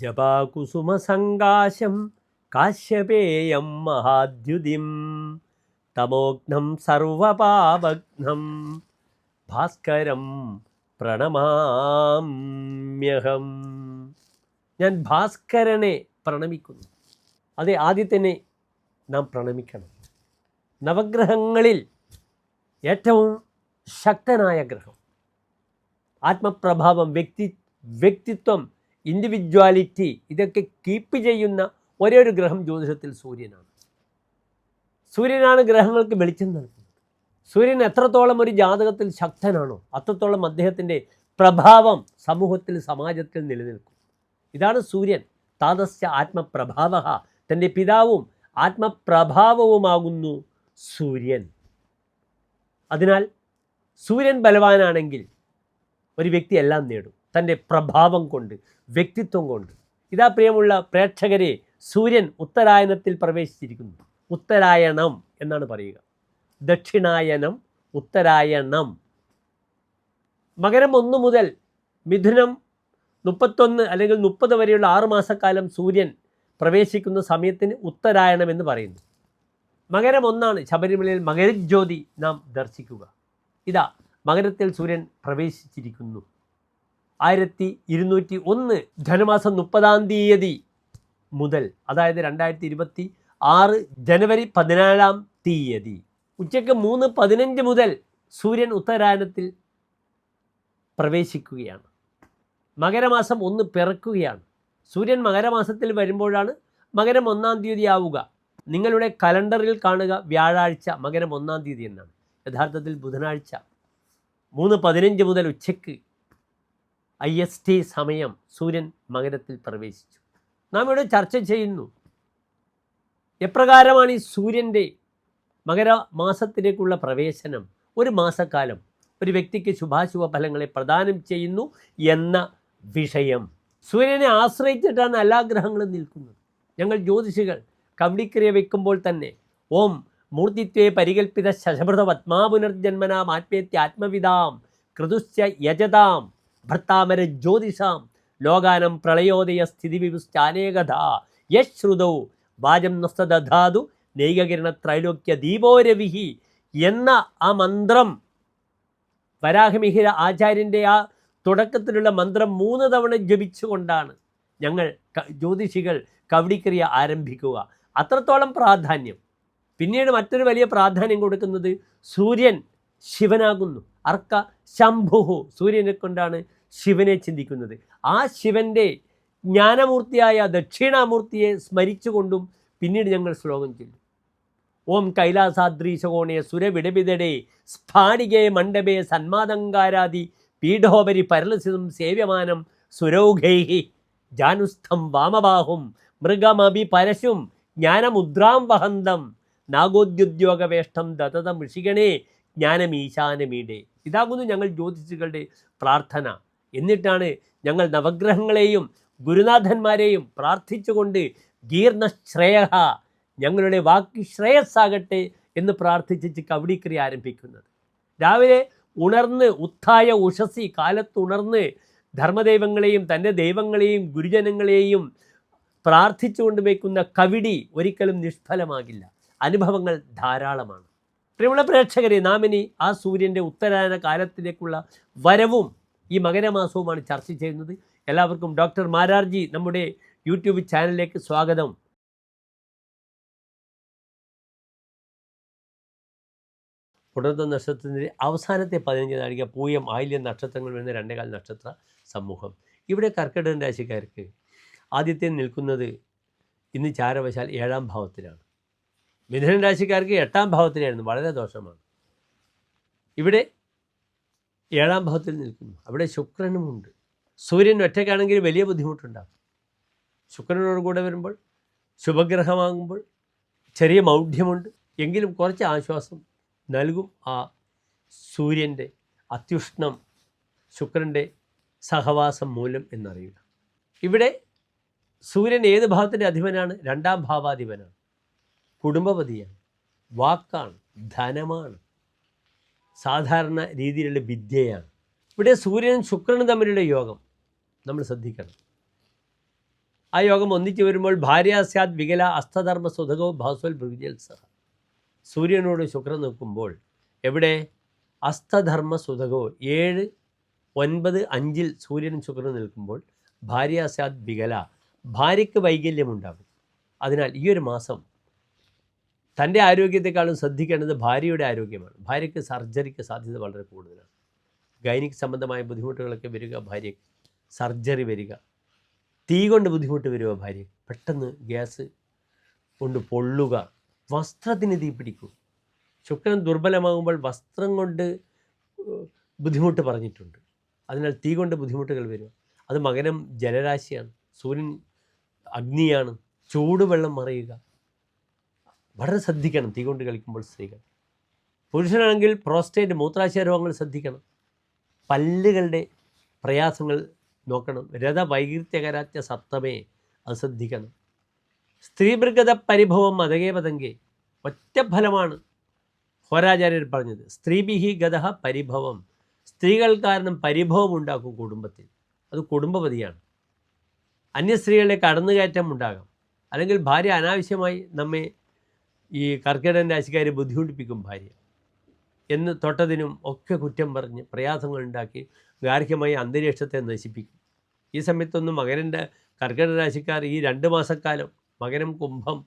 ജപാകുസുമസങ്കാശം കാശ്യപേയം മഹാദ്യുതിം തമോഘ്നം സർവപാപഘ്നം ഭാസ്കരം പ്രണമാമ്യഹം. ഞാൻ ഭാസ്കരനെ പ്രണമിക്കുന്നു. അതെ, ആദ്യത്തിനെ നാം പ്രണമിക്കണം. നവഗ്രഹങ്ങളിൽ ഏറ്റവും ശക്തനായ ഗ്രഹം, ആത്മപ്രഭാവം, വ്യക്തിത്വം, ഇൻഡിവിജ്വാലിറ്റി, ഇതൊക്കെ കീപ്പ് ചെയ്യുന്ന ഒരേ ഒരു ഗ്രഹം ജ്യോതിഷത്തിൽ സൂര്യനാണ്. സൂര്യനാണ് ഗ്രഹങ്ങൾക്ക് വെളിച്ചം നൽകുന്നത്. സൂര്യൻ എത്രത്തോളം ഒരു ജാതകത്തിൽ ശക്തനാണോ അത്രത്തോളം അദ്ദേഹത്തിൻ്റെ പ്രഭാവം സമൂഹത്തിൽ, സമാജത്തിൽ നിലനിൽക്കും. ഇതാണ് സൂര്യൻ. താതസ്യ ആത്മപ്രഭാവ, തൻ്റെ പിതാവും ആത്മപ്രഭാവവുമാകുന്നു സൂര്യൻ. അതിനാൽ സൂര്യൻ ബലവാനാണെങ്കിൽ ഒരു വ്യക്തി എല്ലാം നേടും, തൻ്റെ പ്രഭാവം കൊണ്ട്, വ്യക്തിത്വം കൊണ്ട്. ഇതാ പ്രിയമുള്ള പ്രേക്ഷകരെ, സൂര്യൻ ഉത്തരായനത്തിൽ പ്രവേശിച്ചിരിക്കുന്നു. ഉത്തരായണം എന്നാണ് പറയുക. ദക്ഷിണായനം, ഉത്തരായണം. മകരം 1 മുതൽ മിഥുനം 31 അല്ലെങ്കിൽ 30 വരെയുള്ള 6 മാസക്കാലം സൂര്യൻ പ്രവേശിക്കുന്ന സമയത്തിന് ഉത്തരായണം എന്ന് പറയുന്നു. മകരം 1 ശബരിമലയിൽ മകരജ്യോതി നാം ദർശിക്കുക. ഇതാ മകരത്തിൽ സൂര്യൻ പ്രവേശിച്ചിരിക്കുന്നു. 1201 ധനുമാസം 30-ാം തീയതി മുതൽ, അതായത് 2026 ജനുവരി 14-ാം തീയതി ഉച്ചയ്ക്ക് 3:15 മുതൽ സൂര്യൻ ഉത്തരായനത്തിൽ പ്രവേശിക്കുകയാണ്. മകരമാസം 1 പിറക്കുകയാണ്. സൂര്യൻ മകരമാസത്തിൽ വരുമ്പോഴാണ് മകരം 1-ാം തീയതി ആവുക. നിങ്ങളുടെ കലണ്ടറിൽ കാണുക വ്യാഴാഴ്ച മകരം 1-ാം തീയതി എന്നാണ്. യഥാർത്ഥത്തിൽ ബുധനാഴ്ച 3:15 മുതൽ ഉച്ചയ്ക്ക് IST സമയം സൂര്യൻ മകരത്തിൽ പ്രവേശിച്ചു. നാം ഇവിടെ ചർച്ച ചെയ്യുന്നു എപ്രകാരമാണ് ഈ സൂര്യൻ്റെ മകരമാസത്തിലേക്കുള്ള പ്രവേശനം ഒരു മാസക്കാലം ഒരു വ്യക്തിക്ക് ശുഭാശുഭ ഫലങ്ങളെ പ്രദാനം ചെയ്യുന്നു എന്ന വിഷയം. സൂര്യനെ ആശ്രയിച്ചിട്ടാണ് എല്ലാ ഗ്രഹങ്ങളും നിൽക്കുന്നത്. ഞങ്ങൾ ജ്യോതിഷികൾ കവടിക്രിയ വയ്ക്കുമ്പോൾ തന്നെ ഓം മൂർത്തിത്വേ പരികൽപ്പിത ശശഭൃത പത്മാപുനർജന്മനാം ആത്മേത്യാത്മവിതാം കൃതുശ്ച യജതാം ഭർത്താമര ജ്യോതിഷാം ലോകാനം പ്രളയോദയ സ്ഥിതിവിപുശ്ചാനേകഥ യശ്രുതൗ വാചം നസ്തദധാതു നൈകകിരണ ത്രൈലോക്യ ദീപോരവിഹി എന്ന ആ മന്ത്രം, വരാഹമിഹിര ആചാര്യൻ്റെ ആ തുടക്കത്തിലുള്ള മന്ത്രം 3 തവണ ജപിച്ചുകൊണ്ടാണ് ഞങ്ങൾ ജ്യോതിഷികൾ കവടിക്രിയ ആരംഭിക്കുക. അത്രത്തോളം പ്രാധാന്യം. പിന്നീട് മറ്റൊരു വലിയ പ്രാധാന്യം കൊടുക്കുന്നത് സൂര്യൻ ശിവനാകുന്നു. അർക്ക ശംഭുഹു, സൂര്യനെ കൊണ്ടാണ് ശിവനെ ചിന്തിക്കുന്നത്. ആ ശിവൻ്റെ ജ്ഞാനമൂർത്തിയായ ദക്ഷിണാമൂർത്തിയെ സ്മരിച്ചുകൊണ്ടും പിന്നീട് ഞങ്ങൾ ശ്ലോകം ചൊല്ലും. ഓം കൈലാസാദ്രീശകോണേ സുരവിടവിതടേ സ്ഫാടികേ മണ്ഡപേ സന്മാദങ്കാരാദി പീഠോപരി പരലസിതം സേവ്യമാനം സുരൗഘൈഹി ജാനുസ്ഥം വാമബാഹും മൃഗമഭി പരശും ജ്ഞാനമുദ്രാം വഹന്തം നാഗോദ്യുദ്യോഗവേഷ്ടം ദതത ഋഷിഗണേ ജ്ഞാനമീശാനമീടെ. ഇതാകുന്നു ഞങ്ങൾ ജ്യോതിഷികളുടെ പ്രാർത്ഥന. എന്നിട്ടാണ് ഞങ്ങൾ നവഗ്രഹങ്ങളെയും ഗുരുനാഥന്മാരെയും പ്രാർത്ഥിച്ചുകൊണ്ട് ഗീർണശ്രേയ, ഞങ്ങളുടെ വാക്ക് ശ്രേയസ്സാകട്ടെ എന്ന് പ്രാർത്ഥിച്ച് കവടിക്രിയ ആരംഭിക്കുന്നത്. രാവിലെ ഉണർന്ന് ഉത്ഥായ ഉഷസി, കാലത്തുണർന്ന് ധർമ്മദൈവങ്ങളെയും തൻ്റെ ദൈവങ്ങളെയും ഗുരുജനങ്ങളെയും പ്രാർത്ഥിച്ചുകൊണ്ട് വയ്ക്കുന്ന കവിടി ഒരിക്കലും നിഷ്ഫലമാകില്ല. അനുഭവങ്ങൾ ധാരാളമാണ്. പ്രിയമുള്ള പ്രേക്ഷകരെ, നാം ഇനി ആ സൂര്യൻ്റെ ഉത്തരായന കാലത്തിലേക്കുള്ള വരവും ഈ മകരമാസവുമാണ് ചർച്ച ചെയ്യുന്നത്. എല്ലാവർക്കും ഡോക്ടർ മാരാർജി നമ്മുടെ യൂട്യൂബ് ചാനലിലേക്ക് സ്വാഗതം. പുണർന്ന നക്ഷത്രത്തിൻ്റെ അവസാനത്തെ 15 നാഴിക പൂയം, ആയില്യം നക്ഷത്രങ്ങൾ വരുന്ന 2.25 നക്ഷത്ര സമൂഹം. ഇവിടെ കർക്കിടകൻ രാശിക്കാർക്ക് ആദ്യത്തെ നിൽക്കുന്നത് ഇന്ന് ചാരവശാൽ 7-ാം ഭാവത്തിലാണ്. മിഥുനൻ രാശിക്കാർക്ക് 8-ാം ഭാവത്തിലായിരുന്നു, വളരെ ദോഷമാണ്. ഇവിടെ 7-ാം ഭാവത്തിൽ നിൽക്കുന്നു. അവിടെ ശുക്രനുമുണ്ട്. സൂര്യൻ ഒറ്റയ്ക്കാണെങ്കിൽ വലിയ ബുദ്ധിമുട്ടുണ്ടാകും. ശുക്രനോട് കൂടെ വരുമ്പോൾ, ശുഭഗ്രഹമാകുമ്പോൾ ചെറിയ മൗഢ്യമുണ്ട്, എങ്കിലും കുറച്ച് ആശ്വാസം നൽകും ആ സൂര്യൻ്റെ അത്യുഷ്ണം ശുക്രൻ്റെ സഹവാസം മൂലം എന്നറിയുക. ഇവിടെ സൂര്യൻ ഏത് ഭാവത്തിൻ്റെ അധിപനാണ്? 2-ാം ഭാവാധിപനാണ്, കുടുംബപതിയാണ്, വാക്കാണ്, ധനമാണ്, സാധാരണ രീതിയിലുള്ള വിദ്യയാണ്. ഇവിടെ സൂര്യനും ശുക്രനും തമ്മിലുള്ള യോഗം നമ്മൾ ശ്രദ്ധിക്കണം. ആ യോഗം ഒന്നിച്ചു വരുമ്പോൾ ഭാര്യ സ്യാദ് വികല അസ്തധർമ്മ സുധകോ ഭാസ്വൽ ഭൃഗുജൽസഹ. സൂര്യനോട് ശുക്രൻ നിൽക്കുമ്പോൾ എവിടെ? അസ്തധർമ്മ സുധകോ 7, 9, 5 സൂര്യനും ശുക്രനും നിൽക്കുമ്പോൾ ഭാര്യ സ്യാദ് വികല, ഭാര്യയ്ക്ക് വൈകല്യമുണ്ടാകും. അതിനാൽ ഈ ഒരു മാസം തൻ്റെ ആരോഗ്യത്തെക്കാളും ശ്രദ്ധിക്കേണ്ടത് ഭാര്യയുടെ ആരോഗ്യമാണ്. ഭാര്യയ്ക്ക് സർജറിക്ക് സാധ്യത വളരെ കൂടുതലാണ്. ഗൈനിക് സംബന്ധമായ ബുദ്ധിമുട്ടുകളൊക്കെ വരിക, ഭാര്യയ്ക്ക് സർജറി വരിക, തീ കൊണ്ട് ബുദ്ധിമുട്ട് വരിക, ഭാര്യ പെട്ടെന്ന് ഗ്യാസ് കൊണ്ട് പൊള്ളുക, വസ്ത്രത്തിന് തീ പിടിക്കും. ശുക്രൻ ദുർബലമാകുമ്പോൾ വസ്ത്രം കൊണ്ട് ബുദ്ധിമുട്ട് പറഞ്ഞിട്ടുണ്ട്. അതിനാൽ തീ കൊണ്ട് ബുദ്ധിമുട്ടുകൾ വരിക. അത് മകരം ജലരാശിയാണ്, സൂര്യൻ അഗ്നിയാണ്, ചൂടുവെള്ളം മറിയുക. വളരെ ശ്രദ്ധിക്കണം തീ കൊണ്ട് കളിക്കുമ്പോൾ സ്ത്രീകൾ. പുരുഷനാണെങ്കിൽ പ്രോസ്റ്റേറ്റ് മൂത്രാശയ രോഗങ്ങൾ ശ്രദ്ധിക്കണം. പല്ലുകളുടെ പ്രയാസങ്ങൾ നോക്കണം. രഥവൈകൃത്യകരാറ്റ സപ്തമേ, അത് ശ്രദ്ധിക്കണം. സ്ത്രീഭൃഗത പരിഭവം മതകേ പതങ്കേ, ഒറ്റ ഫലമാണ് ഹോരാചാര്യർ പറഞ്ഞത്. സ്ത്രീഭിഹി ഗതഃ പരിഭവം, സ്ത്രീകൾ കാരണം പരിഭവം ഉണ്ടാക്കും കുടുംബത്തിൽ. അത് കുടുംബപതിയാണ്. അന്യ സ്ത്രീകളുടെ കടന്നുകയറ്റം ഉണ്ടാകാം. അല്ലെങ്കിൽ ഭാര്യ അനാവശ്യമായി നമ്മെ ഈ കർക്കിടകൻ രാശിക്കാർ ബുദ്ധിമുട്ടിപ്പിക്കും. ഭാര്യ എന്ന് തൊട്ടതിനും ഒക്കെ കുറ്റം പറഞ്ഞ് പ്രയാസങ്ങൾ ഉണ്ടാക്കി ഗാർഹികമായി അന്തരീക്ഷത്തെ നശിപ്പിക്കും. ഈ സമയത്തൊന്നും മകരൻ്റെ കർക്കിടക രാശിക്കാർ ഈ 2 മാസക്കാലം മകരം കുംഭം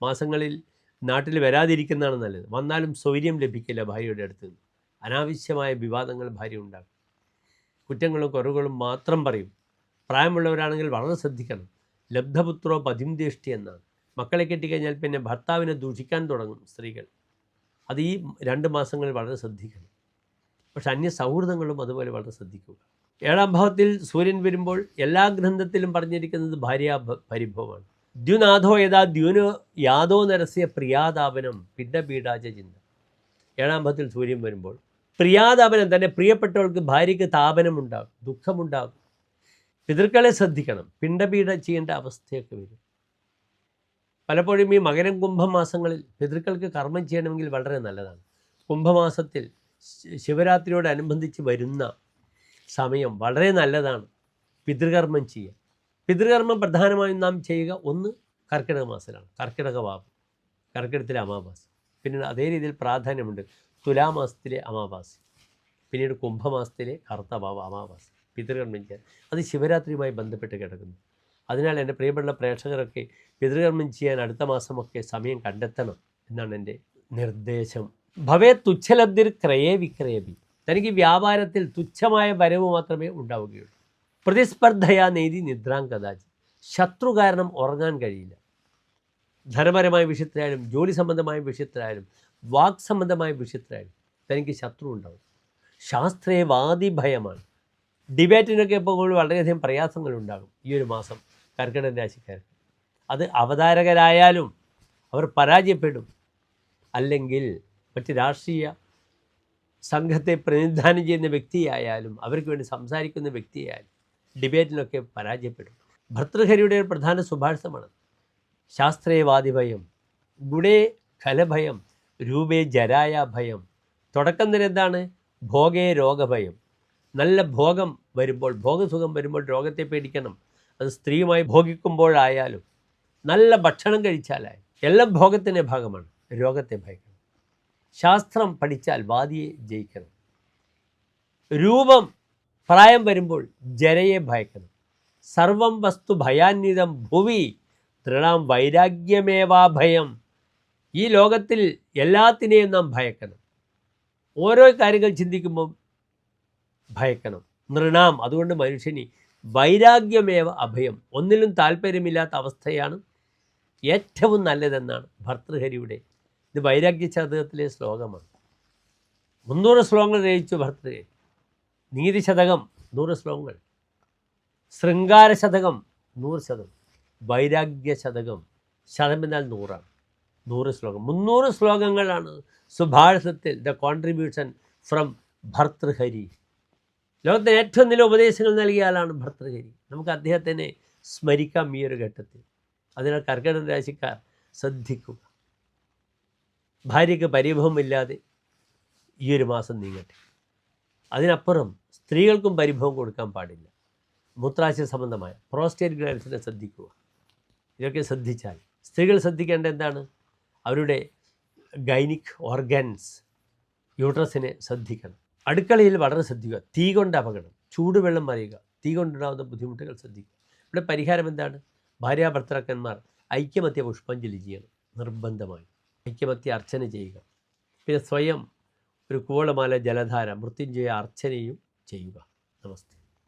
മാസങ്ങളിൽ നാട്ടിൽ വരാതിരിക്കുന്നതാണ് നല്ലത്. വന്നാലും സ്വൈര്യം ലഭിക്കില്ല ഭാര്യയുടെ അടുത്ത് നിന്ന്. അനാവശ്യമായ വിവാദങ്ങൾ ഭാര്യ ഉണ്ടാകും. കുറ്റങ്ങളും കുറവുകളും മാത്രം പറയും. പ്രായമുള്ളവരാണെങ്കിൽ വളരെ ശ്രദ്ധിക്കണം. ലബ്ധപുത്രോ പതിംദേഷ്ടി എന്നാണ്. മക്കളെ കെട്ടിക്കഴിഞ്ഞാൽ പിന്നെ ഭർത്താവിനെ ദൂഷിക്കാൻ തുടങ്ങും സ്ത്രീകൾ. അത് ഈ 2 മാസങ്ങളിൽ വളരെ ശ്രദ്ധിക്കണം. പക്ഷെ അന്യ സൗഹൃദങ്ങളും അതുപോലെ വളരെ ശ്രദ്ധിക്കുക. 7ാം ഭാവത്തിൽ സൂര്യൻ വരുമ്പോൾ എല്ലാ ഗ്രന്ഥത്തിലും പറഞ്ഞിരിക്കുന്നത് ഭാര്യ പരിഭവമാണ്. ദ്യുനാഥോ യഥാ ദ്യൂനോ യാദോ നരസ്യ പ്രിയാതാപനം പിണ്ടപീഡാച ചിന്ത. 7ാം ഭാവത്തിൽ സൂര്യൻ വരുമ്പോൾ പ്രിയാതാപനം, തന്നെ പ്രിയപ്പെട്ടവൾക്ക് ഭാര്യയ്ക്ക് താപനമുണ്ടാകും, ദുഃഖമുണ്ടാകും. പിതൃക്കളെ ശ്രദ്ധിക്കണം. പിണ്ടപീഡ ചെയ്യേണ്ട അവസ്ഥയൊക്കെ വരും. പലപ്പോഴും ഈ മകരം കുംഭം മാസങ്ങളിൽ പിതൃക്കൾക്ക് കർമ്മം ചെയ്യണമെങ്കിൽ വളരെ നല്ലതാണ്. കുംഭമാസത്തിൽ ശിവരാത്രിയോടനുബന്ധിച്ച് വരുന്ന സമയം വളരെ നല്ലതാണ് പിതൃകർമ്മം ചെയ്യുക. പിതൃകർമ്മം പ്രധാനമായും നാം ചെയ്യുക ഒന്ന് കർക്കിടക മാസത്തിലാണ്. കർക്കിടക വാവ്, കർക്കിടകത്തിലെ അമാവാസി. പിന്നീട് അതേ രീതിയിൽ പ്രാധാന്യമുണ്ട് തുലാമാസത്തിലെ അമാവാസി, പിന്നീട് കുംഭമാസത്തിലെ കറുത്തവാവ് അമാവാസി. പിതൃകർമ്മം ചെയ്യാൻ അത് ശിവരാത്രിയുമായി ബന്ധപ്പെട്ട് കിടക്കുന്നു. അതിനാൽ എൻ്റെ പ്രിയപ്പെട്ട പ്രേക്ഷകരൊക്കെ പിതൃകർമ്മം ചെയ്യാൻ അടുത്ത മാസമൊക്കെ സമയം കണ്ടെത്തണം എന്നാണ് എൻ്റെ നിർദ്ദേശം. ഭവേ തുച്ഛലബ്ധിർ ക്രയേ വിക്രയബി, തനിക്ക് വ്യാപാരത്തിൽ തുച്ഛമായ വരവ് മാത്രമേ ഉണ്ടാവുകയുള്ളൂ. പ്രതിസ്പർദ്ധയാ നേതി നിദ്രാം കഥാചി, ശത്രു കാരണം ഉറങ്ങാൻ കഴിയില്ല. ധനപരമായ വിഷയത്തിലായാലും ജോലി സംബന്ധമായ വിഷയത്തിലായാലും വാക് സംബന്ധമായ വിഷയത്തിലായാലും തനിക്ക് ശത്രു ഉണ്ടാവും. ശാസ്ത്രേ വാദിഭയമാണ്. ഡിബേറ്റിനൊക്കെ ഇപ്പോൾ വളരെയധികം പ്രയാസങ്ങളുണ്ടാകും ഈ ഒരു മാസം കർക്കിടക രാശിക്കാർക്ക്. അത് അവതാരകരായാലും അവർ പരാജയപ്പെടും. അല്ലെങ്കിൽ മറ്റ് രാഷ്ട്രീയ സംഘത്തെ പ്രതിനിധാനം ചെയ്യുന്ന വ്യക്തിയായാലും അവർക്ക് വേണ്ടി സംസാരിക്കുന്ന വ്യക്തിയായാലും ഡിബേറ്റിലൊക്കെ പരാജയപ്പെടും. ഭർതൃഹരിയുടെ ഒരു പ്രധാന സുഭാഷിതമാണ് ശാസ്ത്രേ വാദിഭയം, ഗുണേ ഖലഭയം, രൂപേ ജരായ ഭയം. തുടക്കം തന്നെ എന്താണ്? ഭോഗേ രോഗഭയം. നല്ല ഭോഗം വരുമ്പോൾ, ഭോഗസുഖം വരുമ്പോൾ രോഗത്തെ പേടിക്കണം. അത് സ്ത്രീയുമായി ഭോഗിക്കുമ്പോഴായാലും നല്ല ഭക്ഷണം കഴിച്ചാലായാലും എല്ലാം ഭോഗത്തിൻ്റെ ഭാഗമാണ്. രോഗത്തെ ഭയക്കണം. ശാസ്ത്രം പഠിച്ചാൽ വാദിയെ ജയിക്കണം. രൂപം പ്രായം വരുമ്പോൾ ജരയെ ഭയക്കണം. സർവം വസ്തു ഭയാന്വിതം ഭുവി തൃണാം വൈരാഗ്യമേവാ ഭയം. ഈ ലോകത്തിൽ എല്ലാത്തിനെയും നാം ഭയക്കണം. ഓരോ കാര്യങ്ങൾ ചിന്തിക്കുമ്പം ഭയക്കണം. നൃണാം, അതുകൊണ്ട് മനുഷ്യന് വൈരാഗ്യമേവ അഭയം, ഒന്നിലും താല്പര്യമില്ലാത്ത അവസ്ഥയാണ് ഏറ്റവും നല്ലതെന്നാണ് ഭർതൃഹരിയുടെ. ഇത് വൈരാഗ്യ ശതകത്തിലെ ശ്ലോകമാണ്. 300 ശ്ലോകങ്ങൾ രചിച്ചു ഭർതൃഹരി. നീതി ശതകം 100 ശ്ലോകങ്ങൾ, ശൃംഗാര ശതകം 100 ശതകം, വൈരാഗ്യ ശതകം, ശതം എന്നാൽ 100ആണ്, 100 ശ്ലോകം. 300 ശ്ലോകങ്ങളാണ് സുഭാഷിതത്തിൽ ദ കോൺട്രിബ്യൂഷൻ ഫ്രം ഭർതൃഹരി. ലോകത്തിന് ഏറ്റവും നല്ല ഉപദേശങ്ങൾ നൽകിയ ആളാണ് ഭർതൃഹരി. നമുക്ക് അദ്ദേഹത്തിനെ സ്മരിക്കാം ഈ ഒരു ഘട്ടത്തിൽ. അതിനാൽ കർക്കിടക രാശിക്കാർ ശ്രദ്ധിക്കുക. ഭാര്യയ്ക്ക് പരിഭവമില്ലാതെ ഈ ഒരു മാസം നീങ്ങട്ടെ. അതിനപ്പുറം സ്ത്രീകൾക്കും പരിഭവം കൊടുക്കാൻ പാടില്ല. മൂത്രാശയ സംബന്ധമായ പ്രോസ്റ്റേറ്റ് ഗ്ലാൻസിനെ ശ്രദ്ധിക്കുക. ഇതൊക്കെ ശ്രദ്ധിച്ചാൽ സ്ത്രീകൾ ശ്രദ്ധിക്കേണ്ട എന്താണ്? അവരുടെ ഗൈനിക് ഓർഗൻസ്, യൂട്രസിനെ ശ്രദ്ധിക്കണം. അടുക്കളയിൽ വളരെ ശ്രദ്ധിക്കുക. തീ കൊണ്ട് അപകടം, ചൂടുവെള്ളം മറിയുക, തീ കൊണ്ടുണ്ടാകുന്ന ബുദ്ധിമുട്ടുകൾ ശ്രദ്ധിക്കുക. ഇവിടെ പരിഹാരം എന്താണ്? ഭാര്യാഭർത്താക്കന്മാർ ഐക്യമത്യ പുഷ്പാഞ്ജലി ചെയ്യണം, നിർബന്ധമായി ഐക്യമത്യ അർച്ചന ചെയ്യുക. പിന്നെ സ്വയം ഒരു കൂവളമാല, ജലധാര, മൃത്യുഞ്ജയ അർച്ചനയും ചെയ്യുക. നമസ്തേ.